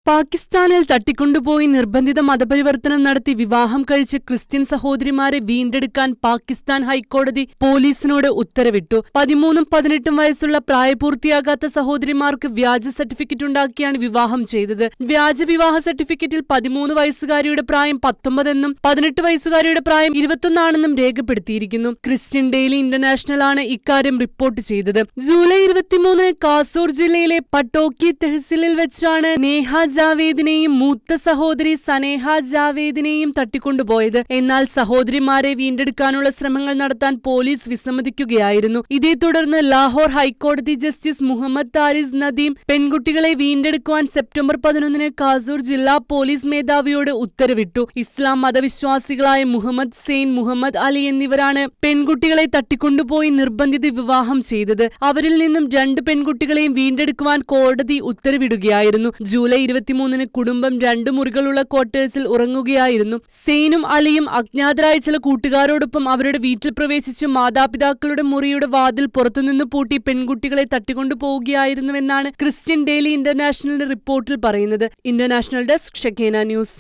പാകിസ്ഥാനിൽ തട്ടിക്കൊണ്ടുപോയി നിർബന്ധിത മതപരിവർത്തനം നടത്തി വിവാഹം കഴിച്ച് ക്രിസ്ത്യൻ സഹോദരിമാരെ വീണ്ടെടുക്കാൻ പാകിസ്ഥാൻ ഹൈക്കോടതി പോലീസിനോട് ഉത്തരവിട്ടു. 13ഉം 18ഉം വയസ്സുള്ള പ്രായപൂർത്തിയാകാത്ത സഹോദരിമാർക്ക് വ്യാജ സർട്ടിഫിക്കറ്റ് ഉണ്ടാക്കിയാണ് വിവാഹം ചെയ്തത്. വ്യാജ വിവാഹ സർട്ടിഫിക്കറ്റിൽ 13 വയസ്സുകാരിയുടെ പ്രായം 19 എന്നും 18 വയസ്സുകാരിയുടെ പ്രായം 21 ആണെന്നും രേഖപ്പെടുത്തിയിരിക്കുന്നു. ക്രിസ്ത്യൻ ഡെയിലി ഇന്റർനാഷണൽ ആണ് ഇക്കാര്യം റിപ്പോർട്ട് ചെയ്തത്. ജൂലൈ 23 കാസൂർ ജില്ലയിലെ പട്ടോക്കി തെഹ്സിലിൽ വെച്ചാണ് നേഹ ജാവേദിനെയും മൂത്ത സഹോദരി സനേഹ ജാവേദിനെയും തട്ടിക്കൊണ്ടുപോയത്. എന്നാൽ സഹോദരിമാരെ വീണ്ടെടുക്കാനുള്ള ശ്രമങ്ങൾ നടത്താൻ പോലീസ് വിസമ്മതിക്കുകയായിരുന്നു. ഇതേ തുടർന്ന് ലാഹോർ ഹൈക്കോടതി ജസ്റ്റിസ് മുഹമ്മദ് താരിസ് നദീം പെൺകുട്ടികളെ വീണ്ടെടുക്കുവാൻ സെപ്റ്റംബർ 11 കാസൂർ ജില്ലാ പോലീസ് മേധാവിയോട് ഉത്തരവിട്ടു. ഇസ്ലാം മതവിശ്വാസികളായ മുഹമ്മദ് സെയ്ൻ, മുഹമ്മദ് അലി എന്നിവരാണ് പെൺകുട്ടികളെ തട്ടിക്കൊണ്ടുപോയി നിർബന്ധിത വിവാഹം ചെയ്തത്. അവരിൽ നിന്നും 2 പെൺകുട്ടികളെയും വീണ്ടെടുക്കുവാൻ കോടതി ഉത്തരവിടുകയായിരുന്നു. ജൂലൈ 23 കുടുംബം 2 മുറികളുള്ള ക്വാർട്ടേഴ്സിൽ ഉറങ്ങുകയായിരുന്നു. സെയ്നും അലിയും അജ്ഞാതരായ ചില കൂട്ടുകാരോടൊപ്പം അവരുടെ വീട്ടിൽ പ്രവേശിച്ച് മാതാപിതാക്കളുടെ മുറിയുടെ വാതിൽ പുറത്തുനിന്ന് പൂട്ടി പെൺകുട്ടികളെ തട്ടിക്കൊണ്ടുപോവുകയായിരുന്നുവെന്നാണ് ക്രിസ്ത്യൻ ഡെയിലി ഇന്റർനാഷണലിന്റെ റിപ്പോർട്ടിൽ പറയുന്നത്. International desk, Shekinah news.